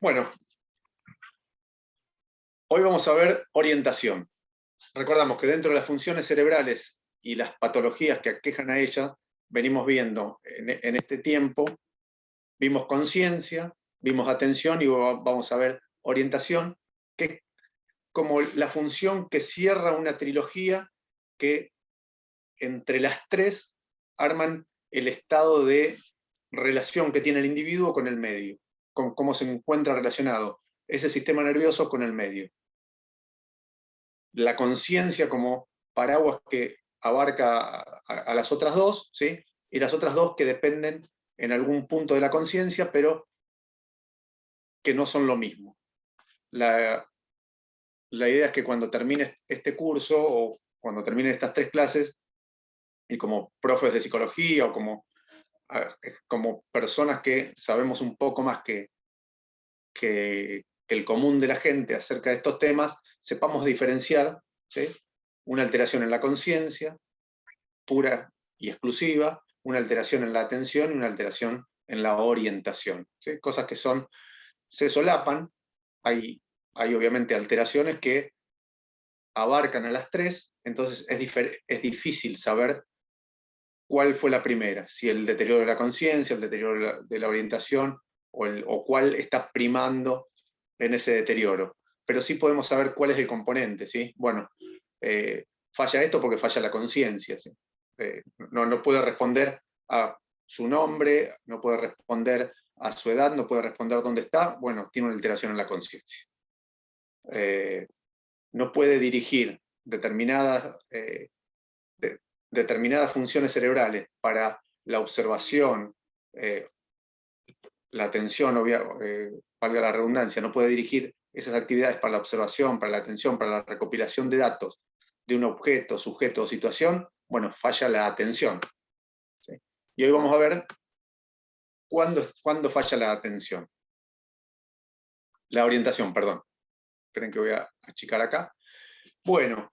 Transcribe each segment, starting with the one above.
Bueno, hoy vamos a ver orientación. Recordamos que dentro de las funciones cerebrales y las patologías que aquejan a ellas, venimos viendo en este tiempo, vimos conciencia, vimos atención y vamos a ver orientación, que es como la función que cierra una trilogía que entre las tres arman el estado de relación que tiene el individuo con el medio, con cómo se encuentra relacionado ese sistema nervioso con el medio. La conciencia como paraguas que abarca a las otras dos, ¿sí? Y las otras dos que dependen en algún punto de la conciencia, pero que no son lo mismo. La idea es que cuando termine este curso, o cuando termine estas tres clases, y como profes de psicología, o como personas que sabemos un poco más que el común de la gente acerca de estos temas, sepamos diferenciar, ¿sí? Una alteración en la conciencia, pura y exclusiva, una alteración en la atención y una alteración en la orientación, ¿sí? Cosas que se solapan. Hay obviamente alteraciones que abarcan a las tres, entonces es difícil saber cuál fue la primera, si el deterioro de la conciencia, el deterioro de la orientación, o cuál está primando en ese deterioro. Pero sí podemos saber cuál es el componente, ¿sí? Bueno, falla esto porque falla la conciencia, ¿sí? No puede responder a su nombre, no puede responder a su edad, no puede responder dónde está, bueno, tiene una alteración en la conciencia. No puede dirigir determinadas funciones cerebrales para la observación, la atención, valga la redundancia, no puede dirigir esas actividades para la observación, para la atención, para la recopilación de datos de un objeto, sujeto o situación, bueno, falla la atención, ¿sí? Y hoy vamos a ver cuándo falla la atención. La orientación, perdón. Esperen que voy a achicar acá. Bueno,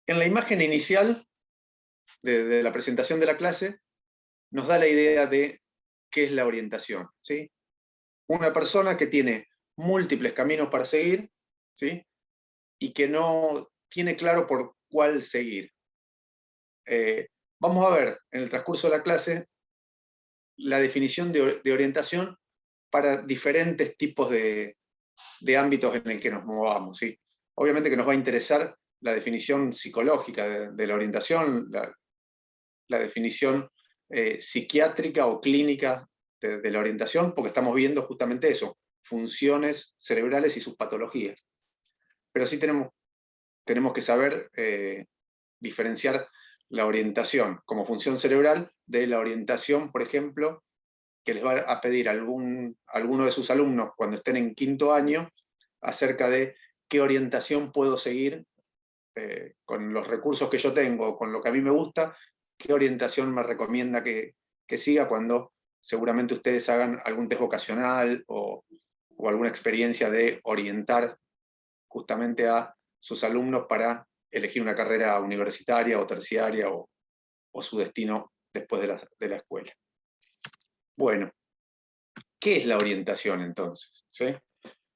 en la imagen inicial de la presentación de la clase, nos da la idea de qué es la orientación, ¿sí? Una persona que tiene múltiples caminos para seguir, ¿sí? Y que no tiene claro por cuál seguir. Vamos a ver en el transcurso de la clase la definición de orientación para diferentes tipos de ámbitos en el que nos movamos, ¿sí? Obviamente que nos va a interesar la definición psicológica de la orientación, la definición psiquiátrica o clínica de la orientación, porque estamos viendo justamente eso, funciones cerebrales y sus patologías. Pero sí tenemos que saber diferenciar la orientación como función cerebral de la orientación, por ejemplo, que les va a pedir alguno de sus alumnos cuando estén en quinto año, acerca de qué orientación puedo seguir con los recursos que yo tengo, con lo que a mí me gusta, qué orientación me recomienda que siga cuando seguramente ustedes hagan algún test vocacional o alguna experiencia de orientar justamente a sus alumnos para elegir una carrera universitaria o terciaria o su destino después de la escuela. Bueno, ¿qué es la orientación entonces? ¿Sí?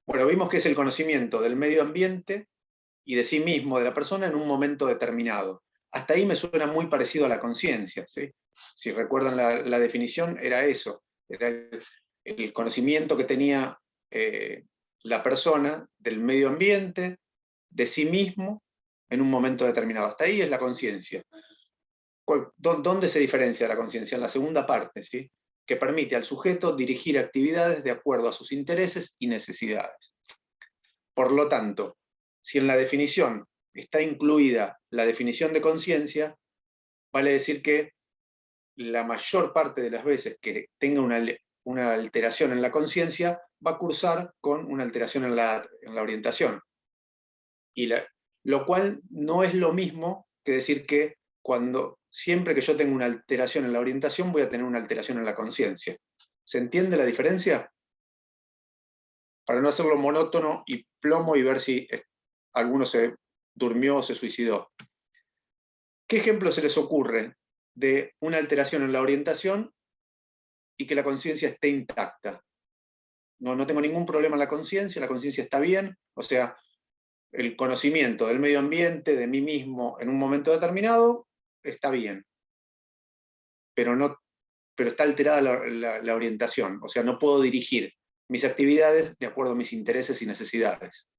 Bueno, vimos que es el conocimiento del medio ambiente y de sí mismo, de la persona, en un momento determinado. Hasta ahí me suena muy parecido a la conciencia, ¿sí? Si recuerdan la definición, era eso, era el conocimiento que tenía la persona del medio ambiente, de sí mismo, en un momento determinado. Hasta ahí es la conciencia. ¿Dónde se diferencia la conciencia? En la segunda parte, ¿sí? Que permite al sujeto dirigir actividades de acuerdo a sus intereses y necesidades. Por lo tanto, si en la definición está incluida la definición de conciencia, vale decir que la mayor parte de las veces que tenga una alteración en la conciencia va a cursar con una alteración en la orientación. Lo cual no es lo mismo que decir que siempre que yo tengo una alteración en la orientación voy a tener una alteración en la conciencia. ¿Se entiende la diferencia? Para no hacerlo monótono y plomo y ver si alguno se durmió o se suicidó. ¿Qué ejemplo se les ocurre de una alteración en la orientación y que la conciencia esté intacta? no tengo ningún problema en la conciencia está bien, o sea, el conocimiento del medio ambiente, de mí mismo en un momento determinado, está bien, pero está alterada la orientación, o sea, no puedo dirigir mis actividades de acuerdo a mis intereses y necesidades.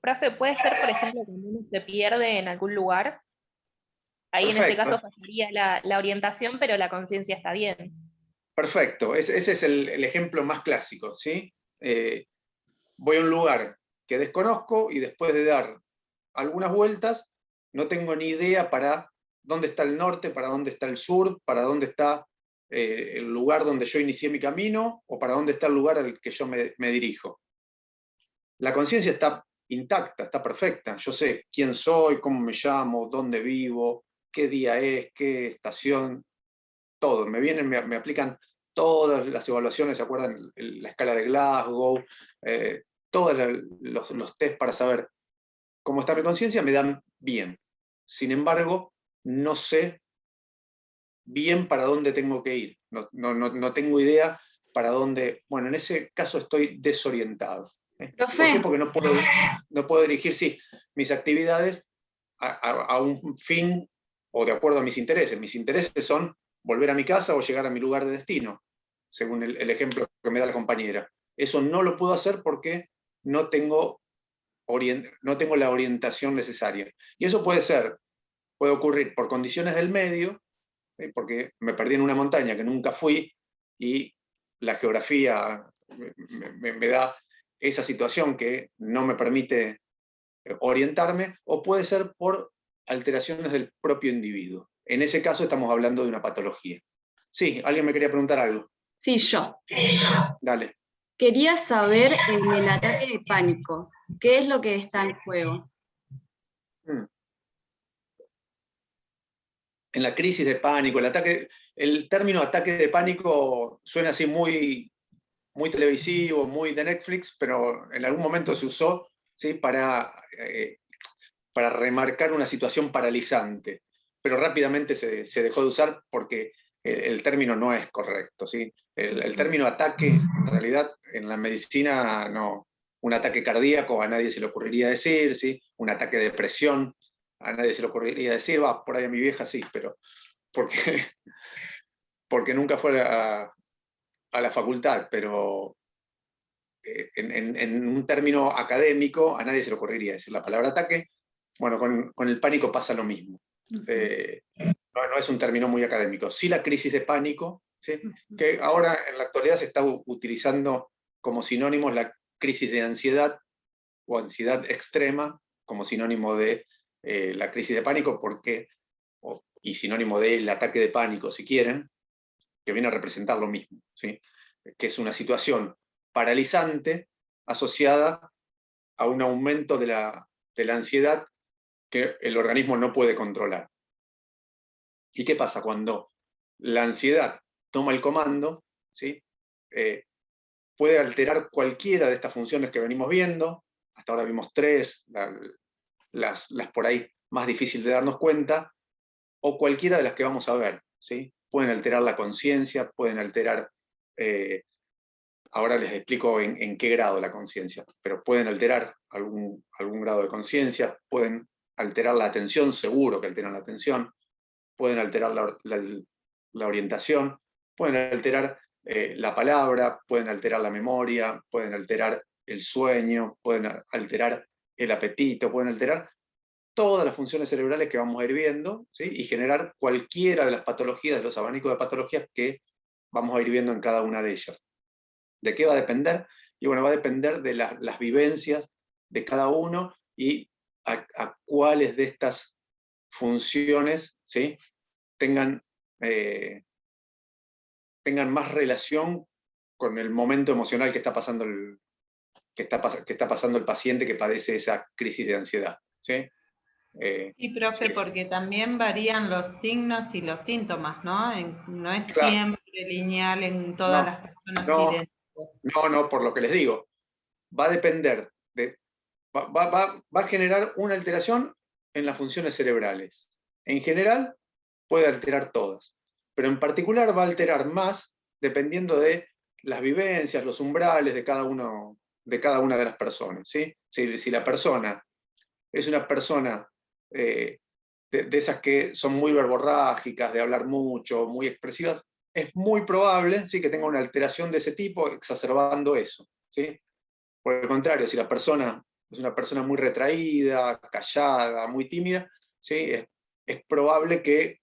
Profe, ¿puede ser, por ejemplo, cuando uno se pierde en algún lugar? Ahí en ese caso pasaría la orientación, pero la conciencia está bien. Perfecto, ese es el ejemplo más clásico, ¿sí? Voy a un lugar que desconozco y después de dar algunas vueltas, no tengo ni idea para dónde está el norte, para dónde está el sur, para dónde está el lugar donde yo inicié mi camino o para dónde está el lugar al que yo me dirijo. La conciencia está intacta, está perfecta. Yo sé quién soy, cómo me llamo, dónde vivo, qué día es, qué estación, todo. Me aplican todas las evaluaciones, ¿se acuerdan? La escala de Glasgow, todos los test para saber cómo está mi conciencia me dan bien. Sin embargo, no sé bien para dónde tengo que ir. No tengo idea para dónde. Bueno, en ese caso estoy desorientado. ¿Por qué? Porque no puedo dirigir, sí, mis actividades a un fin o de acuerdo a mis intereses. Mis intereses son volver a mi casa o llegar a mi lugar de destino, según el ejemplo que me da la compañera. Eso no lo puedo hacer porque no tengo la orientación necesaria. Y eso puede ocurrir por condiciones del medio, porque me perdí en una montaña que nunca fui y la geografía me da esa situación que no me permite orientarme, o puede ser por alteraciones del propio individuo. En ese caso estamos hablando de una patología. Sí, alguien me quería preguntar algo. Sí, yo. Dale. Quería saber en el ataque de pánico, ¿qué es lo que está en juego? En la crisis de pánico, el término ataque de pánico suena así muy, muy televisivo, muy de Netflix, pero en algún momento se usó, ¿sí? para remarcar una situación paralizante, pero rápidamente se dejó de usar porque el término no es correcto, ¿sí? El término ataque, en realidad, en la medicina, no. Un ataque cardíaco a nadie se le ocurriría decir, ¿sí? Un ataque de depresión a nadie se le ocurriría decir, va, por ahí a mi vieja sí, pero porque, porque nunca fue a la facultad, pero en un término académico a nadie se le ocurriría decir la palabra ataque. Bueno, con el pánico pasa lo mismo. No es un término muy académico. Sí, la crisis de pánico, ¿sí? Que ahora en la actualidad se está utilizando como sinónimos la crisis de ansiedad o ansiedad extrema como sinónimo de la crisis de pánico, y sinónimo del ataque de pánico, si quieren, que viene a representar lo mismo, ¿sí? Que es una situación paralizante asociada a un aumento de la ansiedad que el organismo no puede controlar. ¿Y qué pasa cuando la ansiedad toma el comando? ¿Sí? Puede alterar cualquiera de estas funciones que venimos viendo. Hasta ahora vimos 3, las por ahí más difíciles de darnos cuenta, o cualquiera de las que vamos a ver, ¿sí? Pueden alterar la conciencia, pueden alterar, ahora les explico en qué grado la conciencia, pero pueden alterar algún grado de conciencia, pueden alterar la atención, seguro que alteran la atención, pueden alterar la orientación, pueden alterar la palabra, pueden alterar la memoria, pueden alterar el sueño, pueden alterar el apetito, pueden alterar todas las funciones cerebrales que vamos a ir viendo, ¿sí? Y generar cualquiera de las patologías, de los abanicos de patologías que vamos a ir viendo en cada una de ellas. ¿De qué va a depender? Y bueno, va a depender de las vivencias de cada uno y a cuáles de estas funciones, ¿sí? tengan más relación con el momento emocional que está pasando que está pasando el paciente que padece esa crisis de ansiedad. ¿Sí? Sí, profe, sí. Porque también varían los signos y los síntomas, ¿no? No es Claro. siempre lineal en todas las personas idénticos. No, por lo que les digo. Va a depender, va a generar una alteración en las funciones cerebrales. En general, puede alterar todas, pero en particular va a alterar más dependiendo de las vivencias, los umbrales de cada una de las personas, ¿sí? Si la persona es una persona de esas que son muy verborrágicas, de hablar mucho, muy expresivas, es muy probable, ¿sí?, que tenga una alteración de ese tipo, exacerbando eso, ¿sí? Por el contrario, si la persona es una persona muy retraída, callada, muy tímida, ¿sí?, es probable que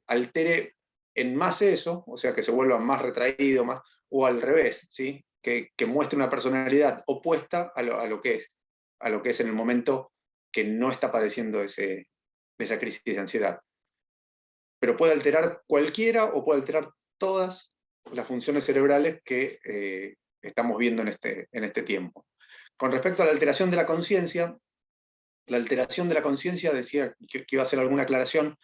altere en más eso, o sea, que se vuelva más retraído, más, o al revés, ¿sí?, que muestre una personalidad opuesta a lo que es en el momento que no está padeciendo esa crisis de ansiedad. Pero puede alterar cualquiera o puede alterar todas las funciones cerebrales que estamos viendo en este tiempo. Con respecto a la alteración de la conciencia decía que iba a hacer alguna aclaración,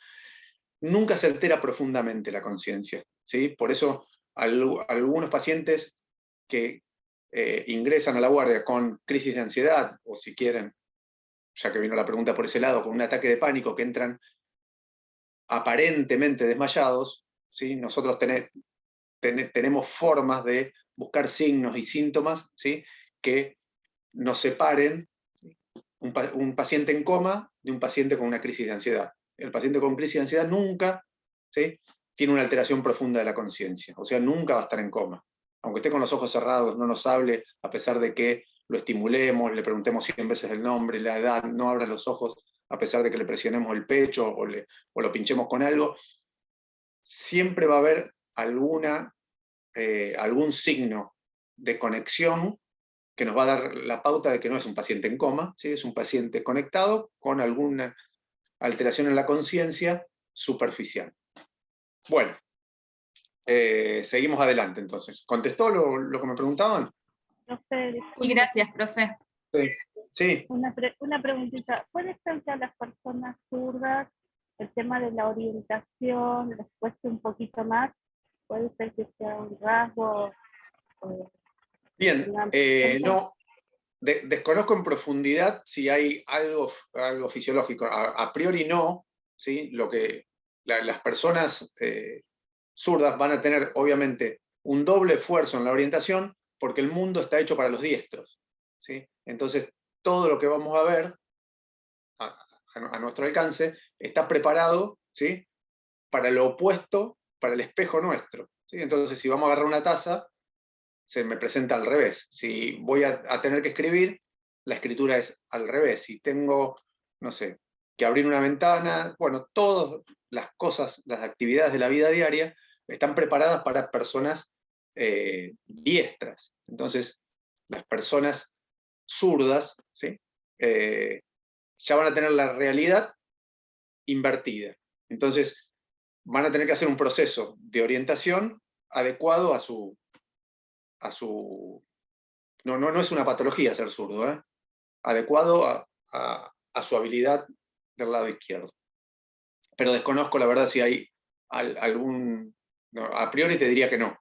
nunca se altera profundamente la conciencia, ¿sí? Por eso algunos pacientes que ingresan a la guardia con crisis de ansiedad, o si quieren, ya que vino la pregunta por ese lado, con un ataque de pánico, que entran aparentemente desmayados, ¿sí? Nosotros tenemos formas de buscar signos y síntomas, ¿sí?, que nos separen un paciente en coma de un paciente con una crisis de ansiedad. El paciente con crisis de ansiedad nunca, ¿sí?, tiene una alteración profunda de la conciencia, o sea, nunca va a estar en coma. Aunque esté con los ojos cerrados, no nos hable, a pesar de que lo estimulemos, le preguntemos 100 veces el nombre, la edad, no abra los ojos, a pesar de que le presionemos el pecho o lo pinchemos con algo, siempre va a haber algún signo de conexión que nos va a dar la pauta de que no es un paciente en coma, ¿sí?, es un paciente conectado con alguna alteración en la conciencia superficial. Bueno, seguimos adelante entonces. ¿Contestó lo que me preguntaban? Profe, Y gracias, profe. Sí. una preguntita. ¿Puede ser que a las personas zurdas el tema de la orientación les cueste un poquito más? ¿Puede ser que sea un rasgo? Bien, no, desconozco en profundidad si hay algo fisiológico. A priori no, ¿sí? Las personas zurdas van a tener, obviamente, un doble esfuerzo en la orientación, porque el mundo está hecho para los diestros, ¿sí? Entonces, todo lo que vamos a ver a nuestro alcance está preparado, ¿sí?, para lo opuesto, para el espejo nuestro, ¿sí? Entonces, si vamos a agarrar una taza, se me presenta al revés. Si voy a tener que escribir, la escritura es al revés. Si tengo, no sé, que abrir una ventana, bueno, todas las cosas, las actividades de la vida diaria están preparadas para personas diestras. Entonces, las personas zurdas, ¿sí?, ya van a tener la realidad invertida. Entonces, van a tener que hacer un proceso de orientación adecuado a su... No es una patología ser zurdo, ¿eh? Adecuado a su habilidad del lado izquierdo. Pero desconozco, la verdad, si hay algún... No, a priori te diría que no,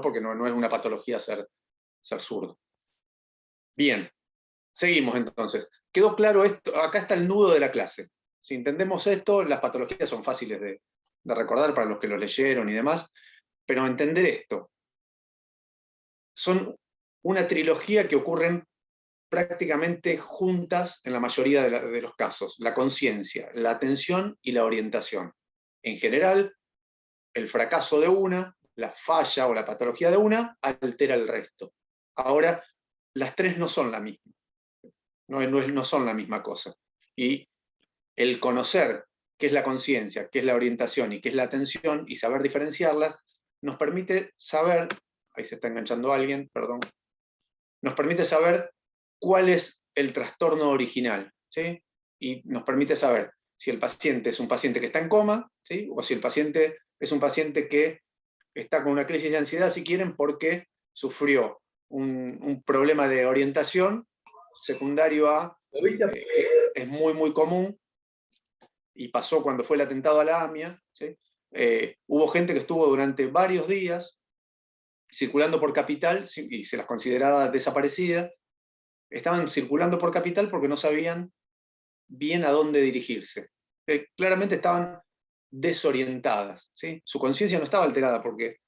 porque no es una patología ser zurdo. Bien, seguimos entonces. ¿Quedó claro esto? Acá está el nudo de la clase. Si entendemos esto, las patologías son fáciles de recordar para los que lo leyeron y demás, pero entender esto. Son una trilogía que ocurren prácticamente juntas en la mayoría de los casos: la conciencia, la atención y la orientación. En general, el fracaso de una, la falla o la patología de una, altera el resto. Ahora, las tres no son la misma, no son la misma cosa. Y el conocer qué es la conciencia, qué es la orientación y qué es la atención, y saber diferenciarlas, nos permite saber, ahí se está enganchando alguien, perdón, nos permite saber cuál es el trastorno original, ¿sí? Y nos permite saber si el paciente es un paciente que está en coma, ¿sí?, o si el paciente es un paciente que está con una crisis de ansiedad, si quieren, porque sufrió un problema de orientación secundario a, que es muy, muy común, y pasó cuando fue el atentado a la AMIA, ¿sí? Hubo gente que estuvo durante varios días circulando por Capital, y se las consideraba desaparecidas. Estaban circulando por Capital porque no sabían bien a dónde dirigirse. Claramente estaban desorientadas, ¿sí? Su conciencia no estaba alterada porque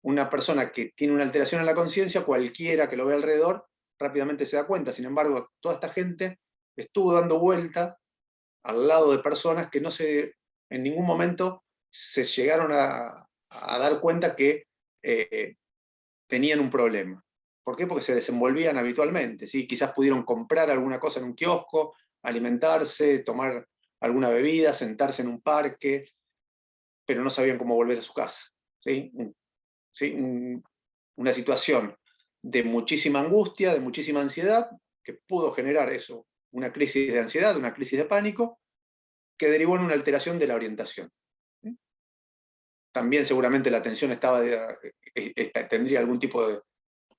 una persona que tiene una alteración en la conciencia, cualquiera que lo vea alrededor, rápidamente se da cuenta. Sin embargo, toda esta gente estuvo dando vuelta al lado de personas que en ningún momento se llegaron a dar cuenta que tenían un problema. ¿Por qué? Porque se desenvolvían habitualmente, ¿sí? Quizás pudieron comprar alguna cosa en un kiosco, alimentarse, tomar alguna bebida, sentarse en un parque, pero no sabían cómo volver a su casa, ¿sí? ¿Sí? Una situación de muchísima angustia, de muchísima ansiedad, que pudo generar eso, una crisis de ansiedad, una crisis de pánico, que derivó en una alteración de la orientación. También seguramente la atención tendría algún tipo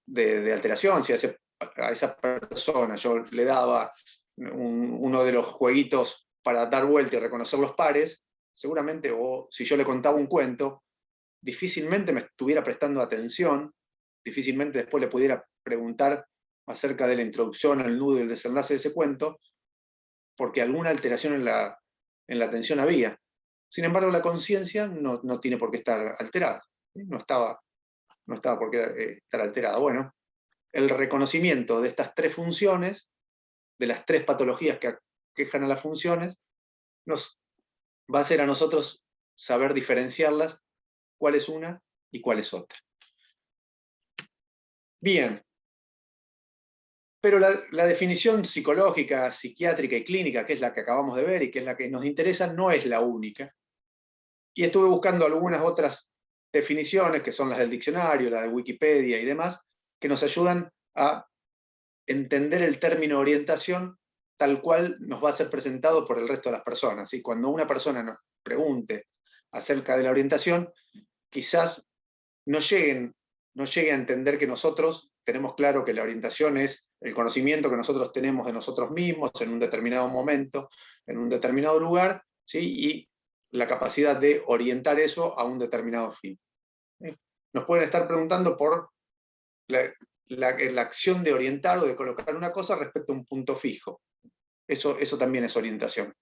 de alteración. Si a esa persona yo le daba uno de los jueguitos para dar vuelta y reconocer los pares, seguramente, o si yo le contaba un cuento, difícilmente me estuviera prestando atención, difícilmente después le pudiera preguntar acerca de la introducción, el nudo y el desenlace de ese cuento, porque alguna alteración en la atención había. Sin embargo, la conciencia no tiene por qué estar alterada. No estaba por qué estar alterada. Bueno, el reconocimiento de estas tres funciones, de las tres patologías que aquejan a las funciones, nos va a hacer a nosotros saber diferenciarlas, cuál es una y cuál es otra. Bien. Pero la definición psicológica, psiquiátrica y clínica, que es la que acabamos de ver y que es la que nos interesa, no es la única. Y estuve buscando algunas otras definiciones, que son las del diccionario, la de Wikipedia y demás, que nos ayudan a entender el término orientación tal cual nos va a ser presentado por el resto de las personas. Y cuando una persona nos pregunte acerca de la orientación, quizás no llegue a entender que nosotros tenemos claro que la orientación es el conocimiento que nosotros tenemos de nosotros mismos en un determinado momento, en un determinado lugar, ¿sí? Y la capacidad de orientar eso a un determinado fin. Nos pueden estar preguntando por la acción de orientar o de colocar una cosa respecto a un punto fijo. Eso también es orientación.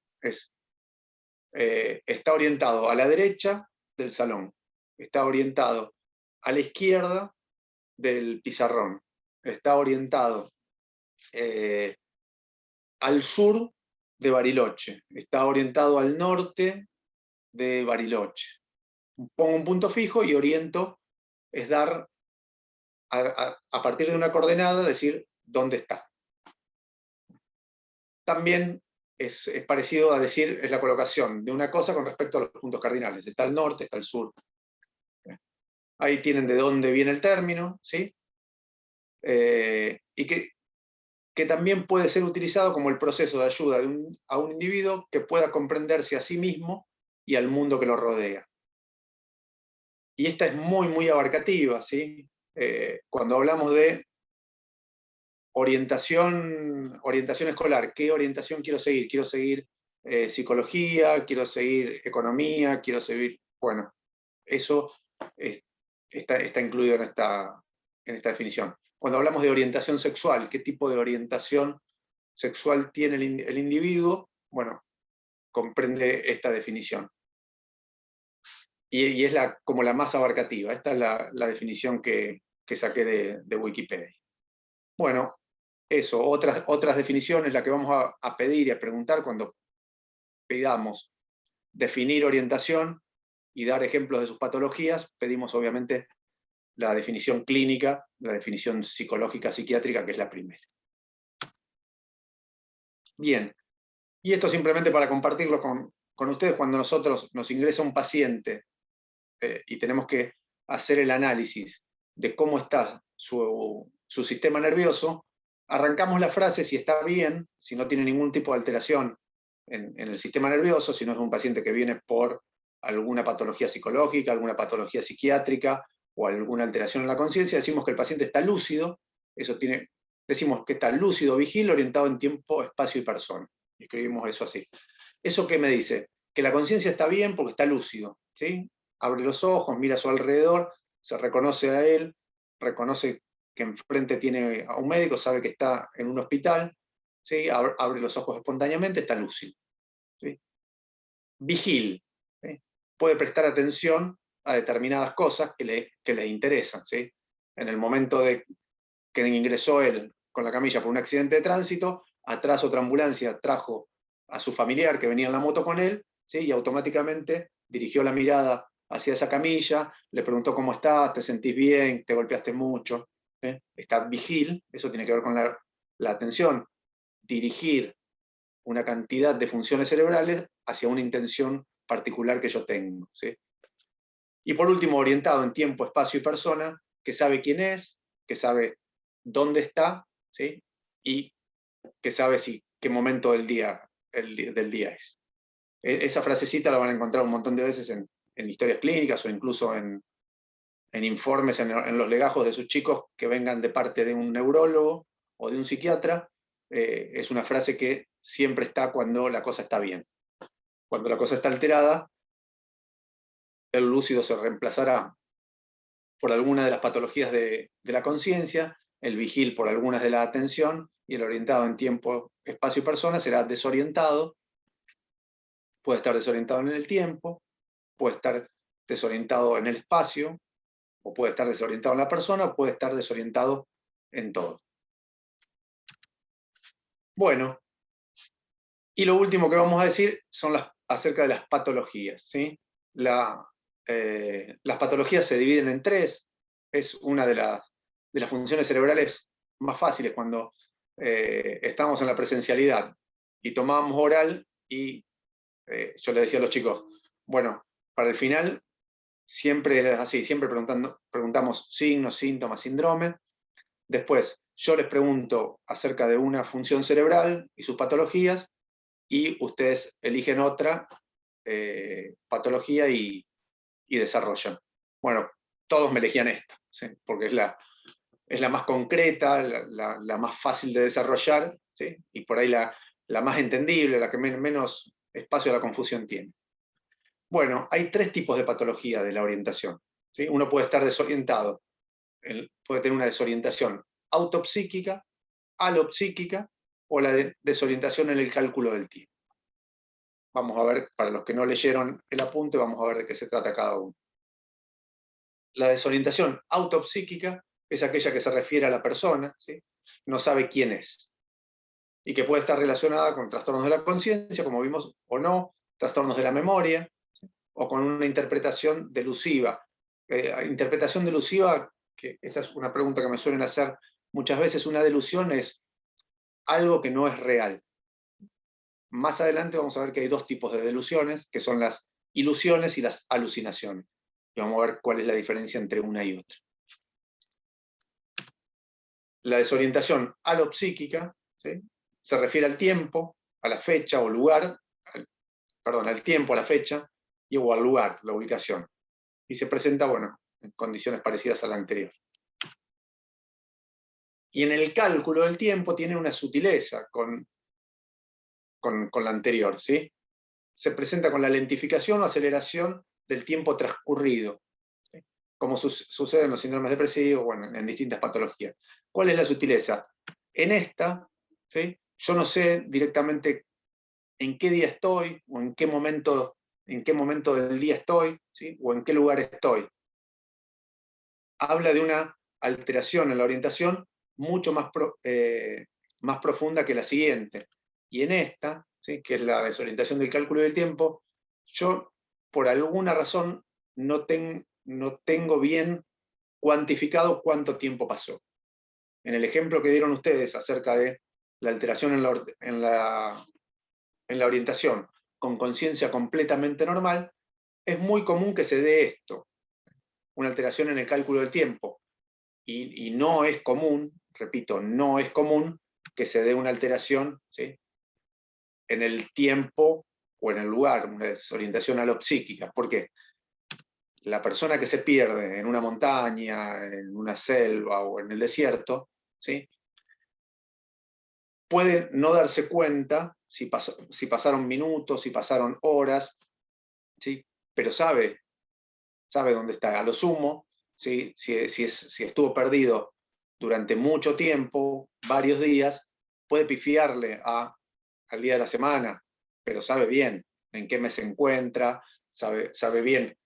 Está orientado a la derecha del salón, está orientado a la izquierda del pizarrón, está orientado al sur de Bariloche, está orientado al norte de Bariloche. Pongo un punto fijo y oriento, es dar, a partir de una coordenada, decir dónde está. También es parecido a decir, es la colocación de una cosa con respecto a los puntos cardinales. Está al norte, está al sur. Ahí tienen de dónde viene el término, ¿sí? Y que también puede ser utilizado como el proceso de ayuda a un individuo que pueda comprenderse a sí mismo y al mundo que lo rodea. Y esta es muy, muy abarcativa, ¿sí? Cuando hablamos de orientación escolar, ¿qué orientación quiero seguir? Quiero seguir psicología, quiero seguir economía, quiero seguir... Bueno, eso está incluido en esta definición. Cuando hablamos de orientación sexual, ¿qué tipo de orientación sexual tiene el individuo? Bueno, comprende esta definición. Y es como la más abarcativa. Esta es la definición que saqué de Wikipedia. Bueno, eso, otras definiciones, la que vamos a pedir y a preguntar cuando pidamos definir orientación y dar ejemplos de sus patologías, pedimos obviamente la definición clínica, la definición psicológica, psiquiátrica, que es la primera. Bien, y esto simplemente para compartirlo con ustedes, cuando nos ingresa un paciente y tenemos que hacer el análisis de cómo está su sistema nervioso, arrancamos la frase si está bien, si no tiene ningún tipo de alteración en el sistema nervioso, si no es un paciente que viene por alguna patología psicológica, alguna patología psiquiátrica o alguna alteración en la conciencia, decimos que el paciente está lúcido, decimos que está lúcido, vigil, orientado en tiempo, espacio y persona. Escribimos eso así. ¿Eso qué me dice? Que la conciencia está bien porque está lúcido, ¿sí? Abre los ojos, mira a su alrededor, se reconoce a él, reconoce que enfrente tiene a un médico, sabe que está en un hospital, ¿sí? Abre los ojos espontáneamente, está lúcido, ¿sí? Vigil, ¿sí? Puede prestar atención a determinadas cosas que le interesan, ¿sí? En el momento de que ingresó él con la camilla por un accidente de tránsito, atrás otra ambulancia trajo a su familiar que venía en la moto con él, ¿sí? Y automáticamente dirigió la mirada hacia esa camilla, le preguntó cómo estás, te sentís bien, te golpeaste mucho, ¿eh? Está vigil, eso tiene que ver con la atención, dirigir una cantidad de funciones cerebrales hacia una intención particular que yo tengo, ¿sí? Y por último, orientado en tiempo, espacio y persona, que sabe quién es, que sabe dónde está, ¿sí? Y que sabe qué momento del día es. Esa frasecita la van a encontrar un montón de veces en historias clínicas o incluso en informes, en los legajos de sus chicos que vengan de parte de un neurólogo o de un psiquiatra. Es una frase que siempre está cuando la cosa está bien. Cuando la cosa está alterada, el lúcido se reemplazará por alguna de las patologías de la conciencia, el vigil por algunas de la atención, y el orientado en tiempo, espacio y persona será desorientado. Puede estar desorientado en el tiempo, puede estar desorientado en el espacio, o puede estar desorientado en la persona, o puede estar desorientado en todo. Bueno, y lo último que vamos a decir son acerca de las patologías, ¿sí? Las patologías se dividen en tres. Es una de las funciones cerebrales más fáciles cuando estamos en la presencialidad y tomábamos oral y yo le decía a los chicos, bueno, para el final siempre es así, siempre preguntamos signos, síntomas, síndrome. Después yo les pregunto acerca de una función cerebral y sus patologías, y ustedes eligen otra patología y desarrollan. Bueno, todos me elegían esta, ¿sí? Porque es la más concreta, la más fácil de desarrollar, ¿sí? Y por ahí la más entendible, la que menos espacio a la confusión tiene. Bueno, hay tres tipos de patología de la orientación, ¿sí? Uno puede estar desorientado, puede tener una desorientación autopsíquica, alopsíquica, o la desorientación en el cálculo del tiempo. Vamos a ver, para los que no leyeron el apunte, vamos a ver de qué se trata cada uno. La desorientación autopsíquica es aquella que se refiere a la persona, ¿sí? No sabe quién es, y que puede estar relacionada con trastornos de la conciencia, como vimos, o no, trastornos de la memoria, ¿sí? O con una interpretación delusiva. Interpretación delusiva, que esta es una pregunta que me suelen hacer muchas veces, una delusión es algo que no es real. Más adelante vamos a ver que hay dos tipos de delusiones, que son las ilusiones y las alucinaciones. Y vamos a ver cuál es la diferencia entre una y otra. La desorientación alopsíquica, ¿sí? Se refiere al tiempo, a la fecha o lugar, al tiempo, a la fecha, o al lugar, la ubicación. Y se presenta, bueno, en condiciones parecidas a la anterior. Y en el cálculo del tiempo tiene una sutileza con la anterior, ¿sí? Se presenta con la lentificación o aceleración del tiempo transcurrido, ¿sí? Como sucede en los síndromes depresivos, bueno, en distintas patologías. ¿Cuál es la sutileza? En esta, ¿sí? Yo no sé directamente en qué día estoy, o en qué momento del día estoy, ¿sí? O en qué lugar estoy. Habla de una alteración en la orientación mucho más profunda que la siguiente. Y en esta, ¿sí? Que es la desorientación del cálculo del tiempo, yo por alguna razón no tengo bien cuantificado cuánto tiempo pasó. En el ejemplo que dieron ustedes acerca de la alteración en la orientación con conciencia completamente normal, es muy común que se dé esto, una alteración en el cálculo del tiempo. Y no es común, repito, no es común que se dé una alteración, ¿sí? En el tiempo o en el lugar, una desorientación alopsíquica. ¿Por qué? La persona que se pierde en una montaña, en una selva o en el desierto, ¿sí? Puede no darse cuenta si pasaron minutos, si pasaron horas, ¿sí? Pero sabe dónde está. A lo sumo, ¿sí? Si estuvo perdido durante mucho tiempo, varios días, puede pifiarle al día de la semana, pero sabe bien en qué mes se encuentra, sabe bien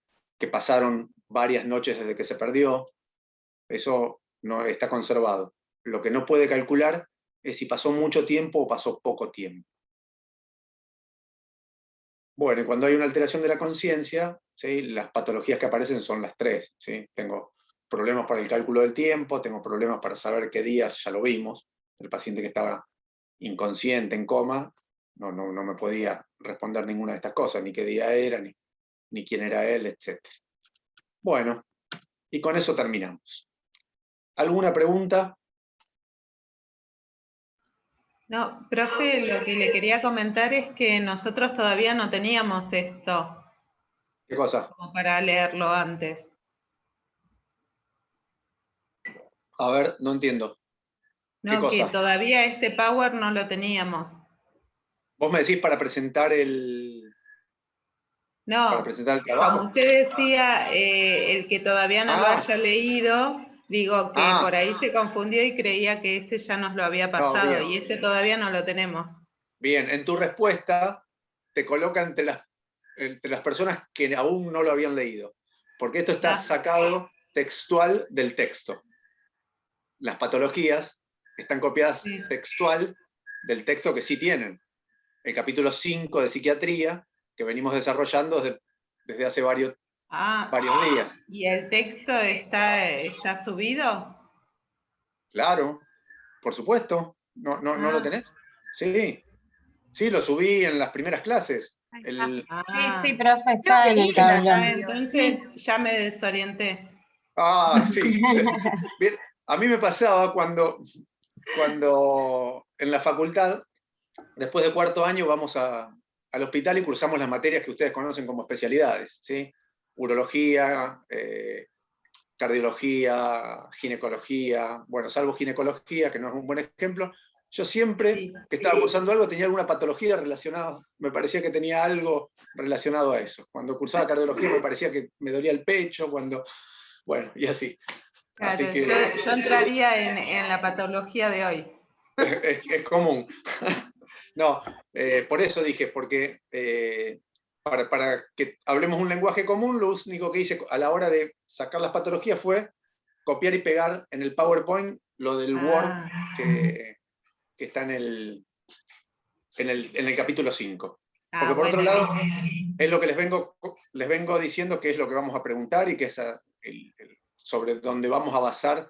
que pasaron varias noches desde que se perdió, eso no está conservado. Lo que no puede calcular es si pasó mucho tiempo o pasó poco tiempo. Bueno, y cuando hay una alteración de la conciencia, ¿sí?, las patologías que aparecen son las tres, ¿sí? Tengo problemas para el cálculo del tiempo, tengo problemas para saber qué días, ya lo vimos, el paciente que estaba inconsciente, en coma, no me podía responder ninguna de estas cosas, ni qué día era, ni quién era él, etc. Bueno, y con eso terminamos. ¿Alguna pregunta? No, profe, lo que le quería comentar es que nosotros todavía no teníamos esto ¿Qué cosa? como para leerlo antes. A ver, no entiendo. ¿Qué No, que cosa? todavía este Power no lo teníamos. ¿Vos me decís para presentar el No, como trabajo? usted decía, el que todavía no lo Ah, haya leído, digo que por ahí se confundió y creía que este ya nos lo había no, pasado, bien. y este todavía no lo tenemos. Bien, en tu respuesta te coloca entre las personas que aún no lo habían leído, porque esto está sacado textual del texto. Las patologías están copiadas Sí. textual del texto que sí tienen. El capítulo 5 de psiquiatría, que venimos desarrollando desde hace varios días. ¿Y el texto está subido? Claro, por supuesto. ¿No lo tenés? Sí, sí, lo subí en las primeras clases. Sí, profe, Creo está que en el Hilda tablón. Entonces ya me desorienté. Sí. Bien, a mí me pasaba cuando en la facultad, después de cuarto año, vamos al hospital y cursamos las materias que ustedes conocen como especialidades, ¿sí? Urología, cardiología, ginecología, bueno, salvo ginecología, que no es un buen ejemplo. Yo siempre que estaba cursando algo tenía alguna patología relacionada, me parecía que tenía algo relacionado a eso. Cuando cursaba cardiología me parecía que me dolía el pecho, bueno, y así. Claro, Así que yo entraría en la patología de hoy. es común. No, por eso dije, porque para que hablemos un lenguaje común, lo único que hice a la hora de sacar las patologías fue copiar y pegar en el PowerPoint lo del Word que está en el capítulo 5. Porque por otro lado, es lo que les vengo diciendo que es lo que vamos a preguntar y que es sobre donde vamos a basar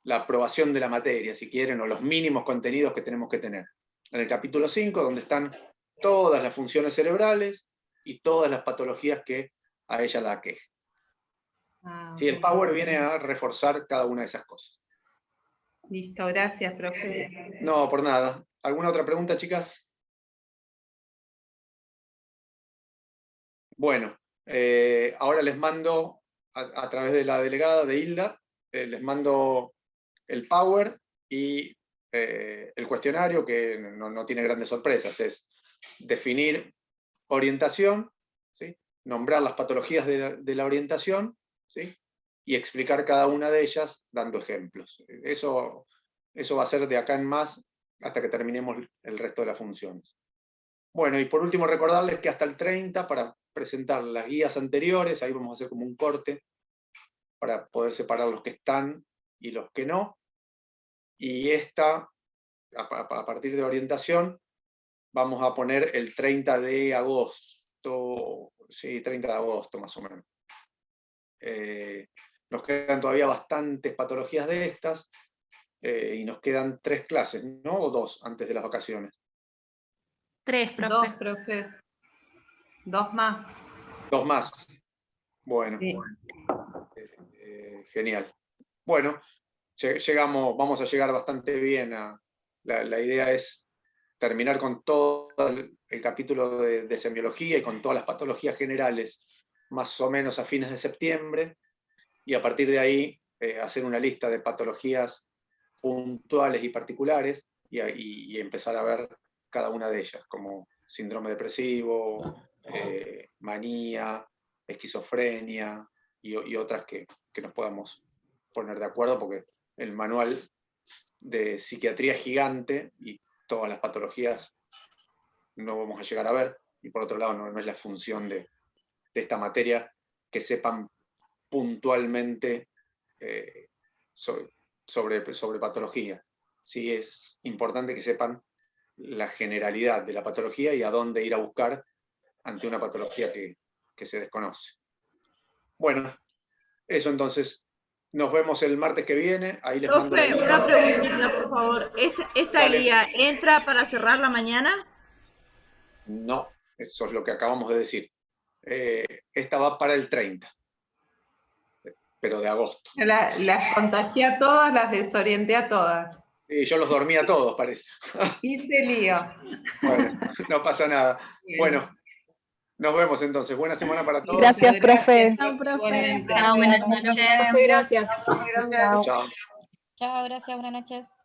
la aprobación de la materia, si quieren, o los mínimos contenidos que tenemos que tener. En el capítulo 5, donde están todas las funciones cerebrales y todas las patologías que a ella la aquejan. Sí, el Power viene a reforzar cada una de esas cosas. Listo, gracias, profe. No, por nada. ¿Alguna otra pregunta, chicas? Bueno, ahora les mando, a través de la delegada de Hilda, les mando el Power y el cuestionario, que no tiene grandes sorpresas, es definir orientación, ¿sí?, nombrar las patologías de la orientación, ¿sí?, y explicar cada una de ellas dando ejemplos. Eso va a ser de acá en más hasta que terminemos el resto de las funciones. Bueno, y por último recordarles que hasta el 30, para presentar las guías anteriores, ahí vamos a hacer como un corte para poder separar los que están y los que no. Y esta, a partir de orientación, vamos a poner el 30 de agosto, sí, 30 de agosto más o menos. Nos quedan todavía bastantes patologías de estas, y nos quedan 3 clases, ¿no? O 2 antes de las vacaciones. 3, profe. 2, profe. 2 más. 2 más. Bueno. Sí. Genial. Bueno, vamos a llegar bastante bien la idea es terminar con todo el capítulo de semiología y con todas las patologías generales más o menos a fines de septiembre, y a partir de ahí hacer una lista de patologías puntuales y particulares y empezar a ver cada una de ellas, como síndrome depresivo, manía, esquizofrenia y otras que nos podamos poner de acuerdo, porque el manual de psiquiatría es gigante y todas las patologías no vamos a llegar a ver, y por otro lado no es la función de esta materia que sepan puntualmente sobre patología. Sí, es importante que sepan la generalidad de la patología y a dónde ir a buscar ante una patología que se desconoce. Bueno, eso entonces. Nos vemos el martes que viene. Ahí les mando la guía. Una preguntita, por favor. ¿Esta guía entra para cerrar la mañana? No, eso es lo que acabamos de decir. Esta va para el 30, pero de agosto. Las contagié a todas, las desorienté a todas. Sí, yo los dormí a todos, parece. Hice lío. Bueno, no pasa nada. Bueno, nos vemos entonces. Buena semana para todos. Gracias, profe. Chao, profe. Chao, buenas noches. Gracias. Chao. Chao, gracias, buenas noches.